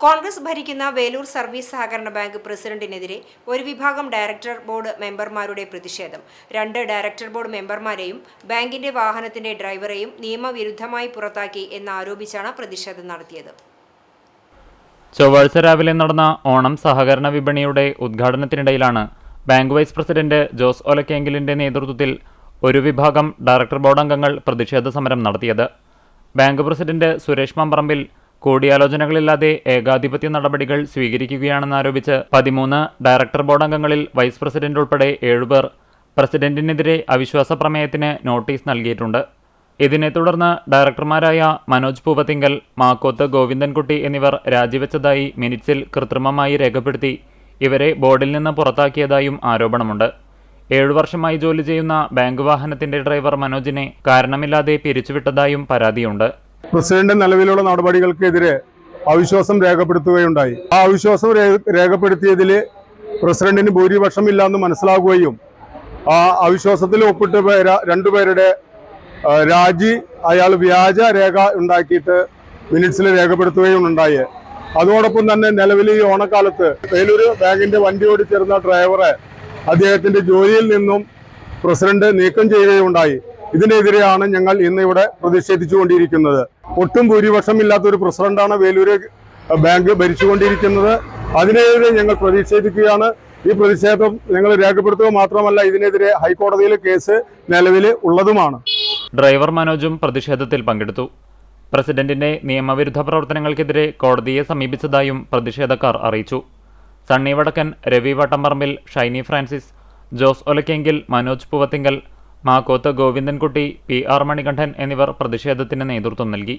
കോൺഗ്രസ് ഭരിക്കുന്ന വേലൂർ സർവീസ് സഹകരണ ബാങ്ക് പ്രസിഡന്റിനെതിരെ ഒരു വിഭാഗം ഡയറക്ടർ ബോർഡ് മെമ്പർമാരുടെ പ്രതിഷേധം. 2 ഡയറക്ടർ ബോർഡ് മെമ്പർമാരെയും ബാങ്കിന്റെ വാഹനത്തിന്റെ ഡ്രൈവറെയും നിയമവിരുദ്ധമായി പുറത്താക്കി എന്നാരോപിച്ചാണ് പ്രതിഷേധം നടത്തിയത്. ചൊവ്വാഴ്ച രാവിലെ നടന്ന ഓണം സഹകരണ വിപണിയുടെ ഉദ്ഘാടനത്തിനിടയിലാണ് ബാങ്ക് വൈസ് പ്രസിഡന്റ് ജോസ് ഒലക്കെങ്കിലിന്റെ നേതൃത്വത്തിൽ ഒരു വിഭാഗം ഡയറക്ടർ ബോർഡ് അംഗങ്ങൾ പ്രതിഷേധ സമരം നടത്തിയത്. ബാങ്ക് പ്രസിഡന്റ് സുരേഷ് മമ്പറമ്പിൽ കൂടിയാലോചനകളില്ലാതെ ഏകാധിപത്യ നടപടികൾ സ്വീകരിക്കുകയാണെന്നാരോപിച്ച് 13 ഡയറക്ടർ ബോർഡ് അംഗങ്ങളിൽ വൈസ് പ്രസിഡന്റ് ഉൾപ്പെടെ 7 പേർ പ്രസിഡന്റിനെതിരെ അവിശ്വാസ പ്രമേയത്തിന് നോട്ടീസ് നൽകിയിട്ടുണ്ട്. ഇതിനെ തുടർന്ന് ഡയറക്ടർമാരായ മനോജ് പൂവത്തിങ്കൽ, മാക്കോത്ത് ഗോവിന്ദൻകുട്ടി എന്നിവർ രാജിവെച്ചതായി മിനിറ്റ്സിൽ കൃത്രിമമായി രേഖപ്പെടുത്തി ഇവരെ ബോർഡിൽ നിന്ന് പുറത്താക്കിയതായും ആരോപണമുണ്ട്. 7 വർഷമായി ജോലി ചെയ്യുന്ന ബാങ്ക് വാഹനത്തിന്റെ ഡ്രൈവർ മനോജിനെ കാരണമില്ലാതെ പിരിച്ചുവിട്ടതായും പരാതിയുണ്ട്. പ്രസിഡന്റ് നിലവിലുള്ള നടപടികൾക്കെതിരെ അവിശ്വാസം രേഖപ്പെടുത്തുകയുണ്ടായി. ആ അവിശ്വാസം രേഖപ്പെടുത്തിയതിൽ പ്രസിഡന്റിന് ഭൂരിപക്ഷമില്ലാന്ന് മനസ്സിലാക്കുകയും ആ അവിശ്വാസത്തിൽ ഒപ്പിട്ട് 2 പേരുടെ രാജി അയാൾ വ്യാജ രേഖ ഉണ്ടാക്കിയിട്ട് മിനിറ്റ്സിൽ രേഖപ്പെടുത്തുകയും ഉണ്ടായി. അതോടൊപ്പം തന്നെ നിലവിൽ ഈ ഓണക്കാലത്ത് വേലൂർ ബാങ്കിന്റെ വണ്ടി ഓടിച്ചേർന്ന ഡ്രൈവറെ അദ്ദേഹത്തിന്റെ ജോലിയിൽ നിന്നും പ്രസിഡന്റ് നീക്കം ചെയ്യുകയുണ്ടായി. ഇതിനെതിരെയാണ് ഞങ്ങൾ ഇന്നിവിടെ പ്രതിഷേധിച്ചുകൊണ്ടിരിക്കുന്നത്. ഒട്ടും ഭൂരിപക്ഷമില്ലാത്ത ഒരു പ്രസിഡന്റാണ് വേലൂർ ബാങ്ക് ഭരിച്ചുകൊണ്ടിരിക്കുന്നത്. അതിനെതിരെ ഞങ്ങൾ പ്രതിഷേധിക്കുകയാണ്. ഈ പ്രതിഷേധം ഞങ്ങൾ രേഖപ്പെടുത്തുക മാത്രമല്ല, ഇതിനെതിരെ ഹൈക്കോടതിയിൽ കേസ് നിലവിൽ ഉള്ളതുമാണ്. ഡ്രൈവർ മനോജും പ്രതിഷേധത്തിൽ പങ്കെടുത്തു. പ്രസിഡന്റിന്റെ നിയമവിരുദ്ധ പ്രവർത്തനങ്ങൾക്കെതിരെ കോടതിയെ സമീപിച്ചതായും പ്രതിഷേധക്കാർ അറിയിച്ചു. സണ്ണി വടക്കൻ, രവി വട്ടംപറമ്പിൽ, ഷൈനി ഫ്രാൻസിസ്, ജോസ് ഒലക്കെങ്കിൽ, മനോജ് പൂവത്തിങ്കൽ, മാക്കോത്ത് ഗോവിന്ദൻകുട്ടി, PR മണികണ്ഠൻ എന്നിവർ പ്രതിഷേധത്തിന് നേതൃത്വം നൽകി.